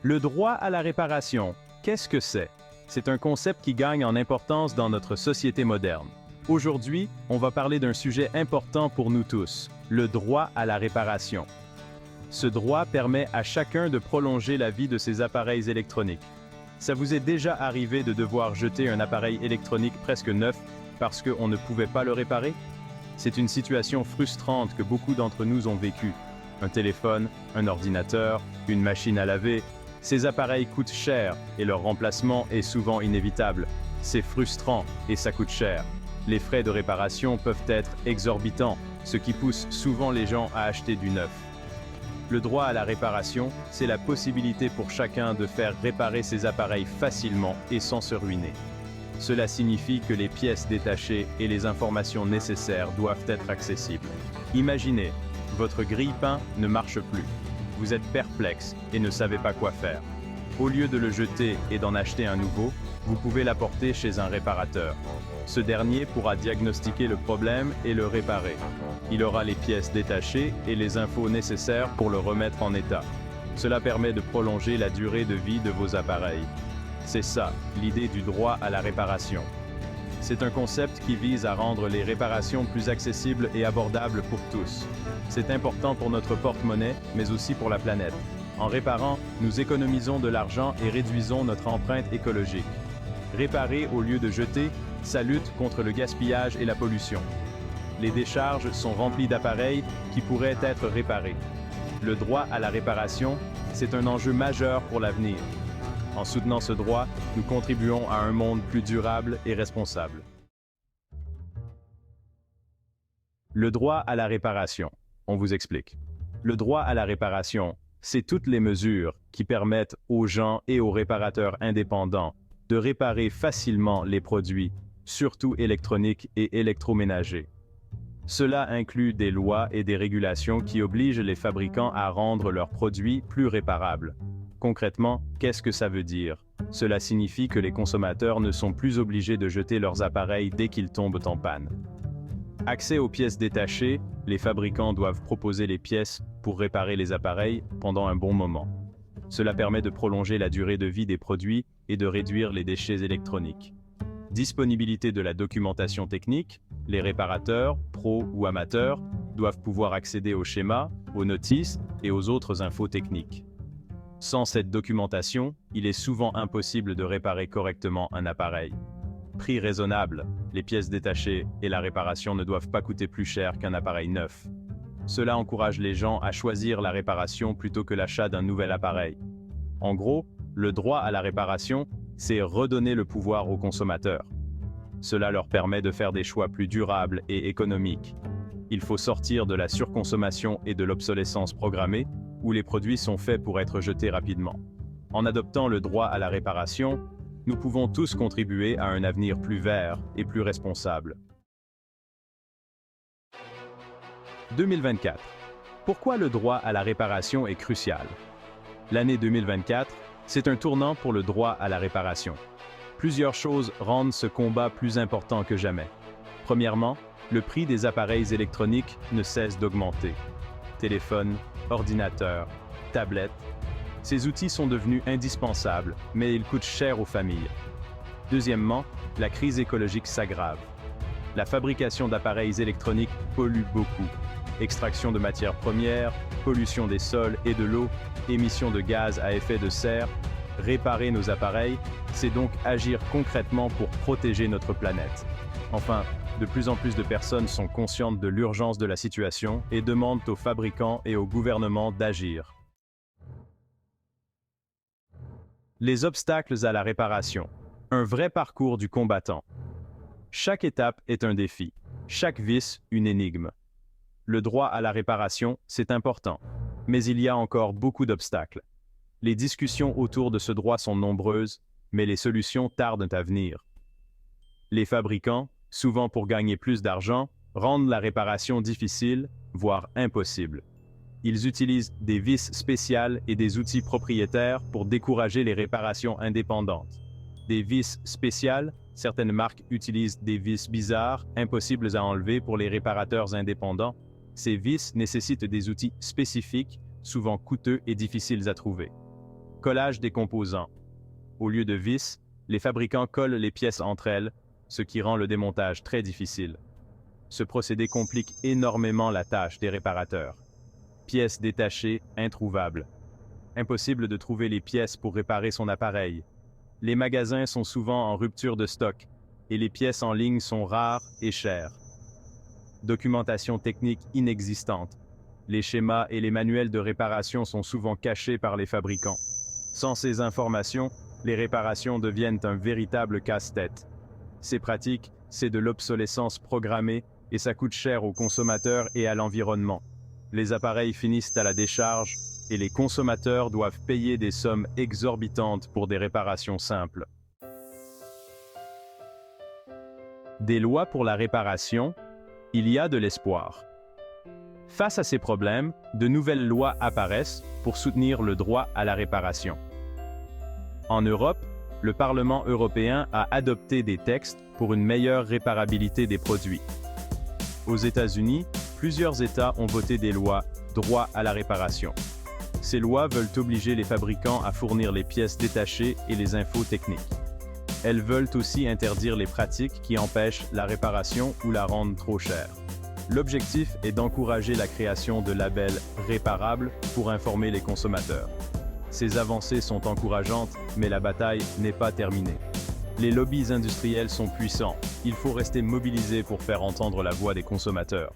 Le droit à la réparation, qu'est-ce que c'est? C'est un concept qui gagne en importance dans notre société moderne. Aujourd'hui, on va parler d'un sujet important pour nous tous, le droit à la réparation. Ce droit permet à chacun de prolonger la vie de ses appareils électroniques. Ça vous est déjà arrivé de devoir jeter un appareil électronique presque neuf parce qu'on ne pouvait pas le réparer? C'est une situation frustrante que beaucoup d'entre nous ont vécue. Un téléphone, un ordinateur, une machine à laver, ces appareils coûtent cher et leur remplacement est souvent inévitable. C'est frustrant et ça coûte cher. Les frais de réparation peuvent être exorbitants, ce qui pousse souvent les gens à acheter du neuf. Le droit à la réparation, c'est la possibilité pour chacun de faire réparer ses appareils facilement et sans se ruiner. Cela signifie que les pièces détachées et les informations nécessaires doivent être accessibles. Imaginez, votre grille-pain ne marche plus. Vous êtes perplexe et ne savez pas quoi faire. Au lieu de le jeter et d'en acheter un nouveau, vous pouvez l'apporter chez un réparateur. Ce dernier pourra diagnostiquer le problème et le réparer. Il aura les pièces détachées et les infos nécessaires pour le remettre en état. Cela permet de prolonger la durée de vie de vos appareils. C'est ça, l'idée du droit à la réparation. C'est un concept qui vise à rendre les réparations plus accessibles et abordables pour tous. C'est important pour notre porte-monnaie, mais aussi pour la planète. En réparant, nous économisons de l'argent et réduisons notre empreinte écologique. Réparer au lieu de jeter, ça lutte contre le gaspillage et la pollution. Les décharges sont remplies d'appareils qui pourraient être réparés. Le droit à la réparation, c'est un enjeu majeur pour l'avenir. En soutenant ce droit, nous contribuons à un monde plus durable et responsable. Le droit à la réparation. On vous explique. Le droit à la réparation, c'est toutes les mesures qui permettent aux gens et aux réparateurs indépendants de réparer facilement les produits, surtout électroniques et électroménagers. Cela inclut des lois et des régulations qui obligent les fabricants à rendre leurs produits plus réparables. Concrètement, qu'est-ce que ça veut dire? Cela signifie que les consommateurs ne sont plus obligés de jeter leurs appareils dès qu'ils tombent en panne. Accès aux pièces détachées, les fabricants doivent proposer les pièces pour réparer les appareils pendant un bon moment. Cela permet de prolonger la durée de vie des produits et de réduire les déchets électroniques. Disponibilité de la documentation technique, les réparateurs, pros ou amateurs, doivent pouvoir accéder aux schémas, aux notices et aux autres infos techniques. Sans cette documentation, il est souvent impossible de réparer correctement un appareil. Prix raisonnable, les pièces détachées et la réparation ne doivent pas coûter plus cher qu'un appareil neuf. Cela encourage les gens à choisir la réparation plutôt que l'achat d'un nouvel appareil. En gros, le droit à la réparation, c'est redonner le pouvoir aux consommateurs. Cela leur permet de faire des choix plus durables et économiques. Il faut sortir de la surconsommation et de l'obsolescence programmée, où les produits sont faits pour être jetés rapidement. En adoptant le droit à la réparation, nous pouvons tous contribuer à un avenir plus vert et plus responsable. 2024. Pourquoi le droit à la réparation est crucial? L'année 2024, c'est un tournant pour le droit à la réparation. Plusieurs choses rendent ce combat plus important que jamais. Premièrement, le prix des appareils électroniques ne cesse d'augmenter. Téléphones, ordinateurs, tablettes. Ces outils sont devenus indispensables, mais ils coûtent cher aux familles. Deuxièmement, la crise écologique s'aggrave. La fabrication d'appareils électroniques pollue beaucoup. Extraction de matières premières, pollution des sols et de l'eau, émissions de gaz à effet de serre. Réparer nos appareils, c'est donc agir concrètement pour protéger notre planète. Enfin, de plus en plus de personnes sont conscientes de l'urgence de la situation et demandent aux fabricants et au gouvernement d'agir. Les obstacles à la réparation. Un vrai parcours du combattant. Chaque étape est un défi, chaque vis une énigme. Le droit à la réparation, c'est important, mais il y a encore beaucoup d'obstacles. Les discussions autour de ce droit sont nombreuses, mais les solutions tardent à venir. Les fabricants, souvent pour gagner plus d'argent, rendent la réparation difficile, voire impossible. Ils utilisent des vis spéciales et des outils propriétaires pour décourager les réparations indépendantes. Des vis spéciales, certaines marques utilisent des vis bizarres, impossibles à enlever pour les réparateurs indépendants. Ces vis nécessitent des outils spécifiques, souvent coûteux et difficiles à trouver. collage des composants. Au lieu de vis, les fabricants collent les pièces entre elles, ce qui rend le démontage très difficile. Ce procédé complique énormément la tâche des réparateurs. Pièces détachées, introuvables. Impossible de trouver les pièces pour réparer son appareil. Les magasins sont souvent en rupture de stock et les pièces en ligne sont rares et chères. Documentation technique inexistante. Les schémas et les manuels de réparation sont souvent cachés par les fabricants. Sans ces informations, les réparations deviennent un véritable casse-tête. Ces pratiques, c'est de l'obsolescence programmée et ça coûte cher aux consommateurs et à l'environnement. Les appareils finissent à la décharge et les consommateurs doivent payer des sommes exorbitantes pour des réparations simples. Des lois pour la réparation, il y a de l'espoir. Face à ces problèmes, de nouvelles lois apparaissent pour soutenir le droit à la réparation. En Europe, le Parlement européen a adopté des textes pour une meilleure réparabilité des produits. Aux États-Unis, plusieurs États ont voté des lois « droit à la réparation ». Ces lois veulent obliger les fabricants à fournir les pièces détachées et les infos techniques. Elles veulent aussi interdire les pratiques qui empêchent la réparation ou la rendent trop chère. L'objectif est d'encourager la création de labels réparables pour informer les consommateurs. Ces avancées sont encourageantes, mais la bataille n'est pas terminée. Les lobbies industriels sont puissants. Il faut rester mobilisé pour faire entendre la voix des consommateurs.